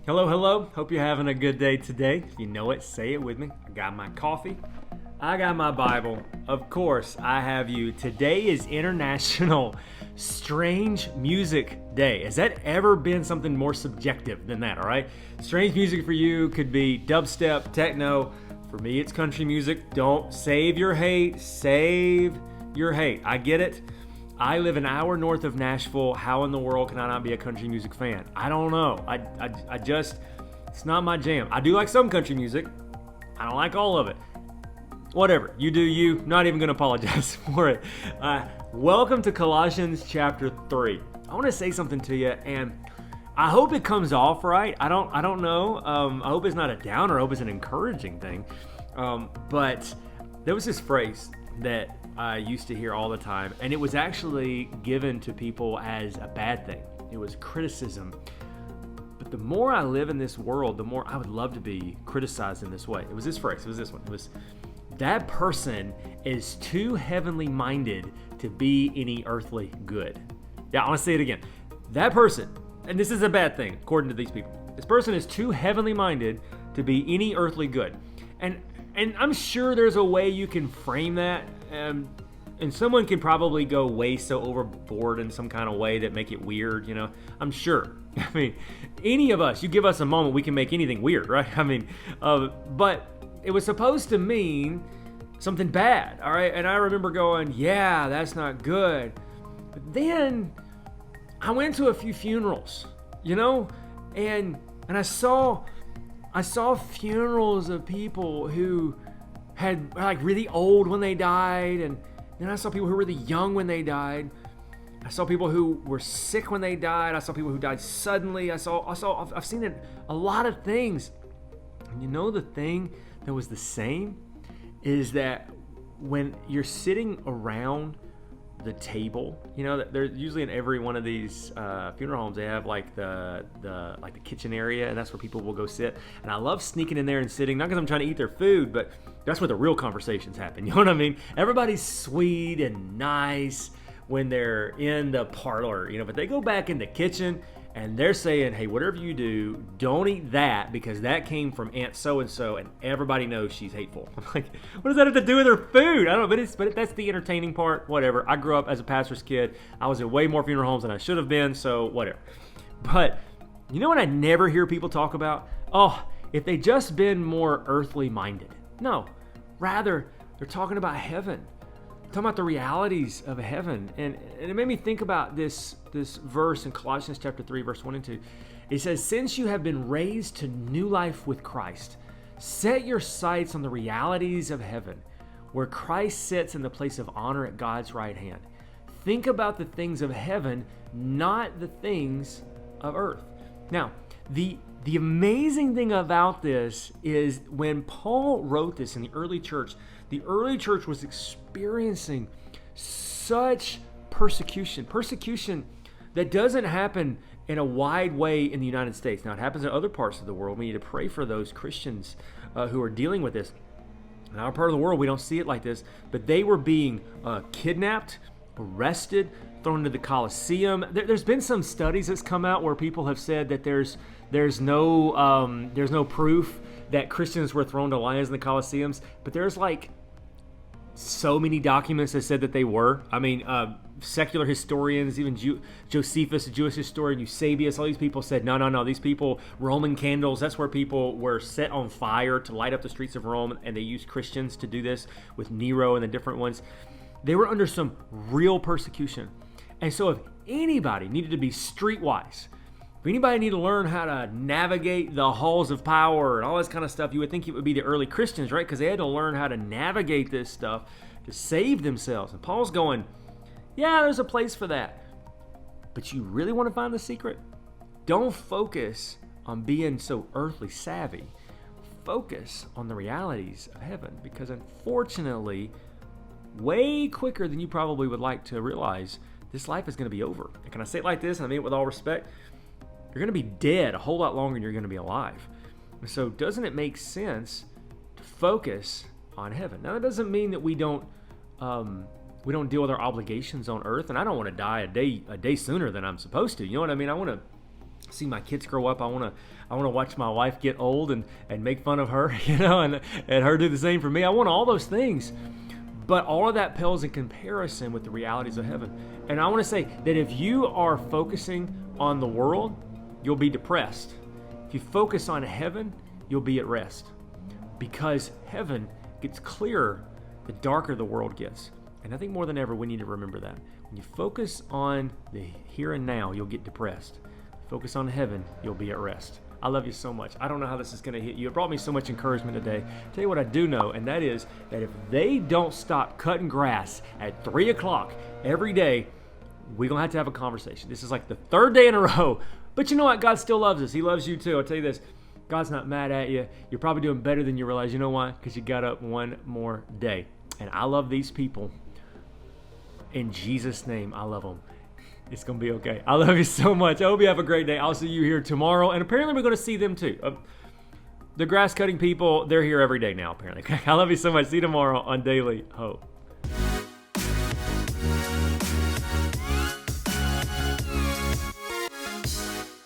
Hello, hello. Hope you're having a good day today. If you know it, say it with me. I got my coffee. I got my Bible. Of course, I have you. Today is International Strange Music Day. Has that ever been something more subjective than that, all right? Strange music for you could be dubstep, techno. For me, it's country music. Don't save your hate. Save your hate. I get it. I live an hour north of Nashville. How in the world can I not be a country music fan? I don't know. I just, it's not my jam. I do like some country music. I don't like all of it. Whatever. You do you. Not even going to apologize for it. Welcome to Colossians chapter 3. I want to say something to you, and I hope it comes off right. I don't know. I hope it's not a downer. I hope it's an encouraging thing. But there was this phrase that I used to hear all the time, and it was actually given to people as a bad thing. It was criticism. But the more I live in this world, the more I would love to be criticized in this way. It was this phrase. It was this one. It was, that person is too heavenly minded to be any earthly good. Yeah, I want to say it again. That person, and this is a bad thing according to these people, this person is too heavenly minded to be any earthly good. And I'm sure there's a way you can frame that, and someone can probably go way so overboard in some kind of way that make it weird, you know? I'm sure. I mean, any of us, you give us a moment, we can make anything weird, right? I mean, but it was supposed to mean something bad, all right? And I remember going, yeah, that's not good. But then I went to a few funerals, you know? And I saw funerals of people who had like really old when they died, and then I saw people who were really young when they died. I saw people who were sick when they died. I saw people who died suddenly. I've seen it, a lot of things. And you know, the thing that was the same is that when you're sitting around the table, you know, they're usually in every one of these funeral homes, they have like the kitchen area, and that's where people will go sit. And I love sneaking in there and sitting, not because I'm trying to eat their food, but that's where the real conversations happen. You know what I mean? Everybody's sweet and nice when they're in the parlor, you know, but they go back in the kitchen and they're saying, hey, whatever you do, don't eat that because that came from Aunt so-and-so and everybody knows she's hateful. I'm like, what does that have to do with her food? I don't know, but that's the entertaining part, whatever. I grew up as a pastor's kid. I was at way more funeral homes than I should have been, so whatever. But you know what I never hear people talk about? Oh, if they just been more earthly minded. No, rather, they're talking about heaven. Talking about the realities of heaven. And it made me think about this verse in Colossians chapter 3, verse 1 and 2. It says, since you have been raised to new life with Christ, set your sights on the realities of heaven, where Christ sits in the place of honor at God's right hand. Think about the things of heaven, not the things of earth. Now, the amazing thing about this is when Paul wrote this in the early church was experiencing such persecution that doesn't happen in a wide way in the United States. Now, it happens in other parts of the world. We need to pray for those Christians who are dealing with this. In our part of the world, we don't see it like this, but they were being kidnapped, arrested, thrown into the Colosseum. There's been some studies that's come out where people have said that there's no proof that Christians were thrown to lions in the Colosseums, but there's like so many documents that said that they were. I mean, secular historians, even Josephus, a Jewish historian, Eusebius, all these people said, no, these people, Roman candles, that's where people were set on fire to light up the streets of Rome, and they used Christians to do this with Nero and the different ones. They were under some real persecution. And so if anybody needed to be streetwise, if anybody needed to learn how to navigate the halls of power and all this kind of stuff, you would think it would be the early Christians, right? Because they had to learn how to navigate this stuff to save themselves. And Paul's going, yeah, there's a place for that. But you really want to find the secret? Don't focus on being so earthly savvy. Focus on the realities of heaven, because unfortunately, way quicker than you probably would like to realize, this life is going to be over. And can I say it like this, and I mean it with all respect? You're going to be dead a whole lot longer than you're going to be alive. So doesn't it make sense to focus on heaven? Now, that doesn't mean that we don't we don't deal with our obligations on earth. And I don't want to die a day sooner than I'm supposed to. You know what I mean? I want to see my kids grow up. I want to watch my wife get old and make fun of her, and her do the same for me. I want all those things. But all of that pales in comparison with the realities of heaven. And I want to say that if you are focusing on the world, you'll be depressed. If you focus on heaven, you'll be at rest. Because heaven gets clearer the darker the world gets. And I think more than ever, we need to remember that. When you focus on the here and now, you'll get depressed. Focus on heaven, you'll be at rest. I love you so much. I don't know how this is going to hit you. It brought me so much encouragement today. Tell you what I do know, and that is that if they don't stop cutting grass at 3 o'clock every day, we're going to have a conversation. This is like the third day in a row. But you know what? God still loves us. He loves you too. I'll tell you this. God's not mad at you. You're probably doing better than you realize. You know why? Because you got up one more day. And I love these people. In Jesus' name, I love them. It's going to be okay. I love you so much. I hope you have a great day. I'll see you here tomorrow. And apparently we're going to see them too. The grass cutting people, they're here every day now, apparently. I love you so much. See you tomorrow on Daily Hope.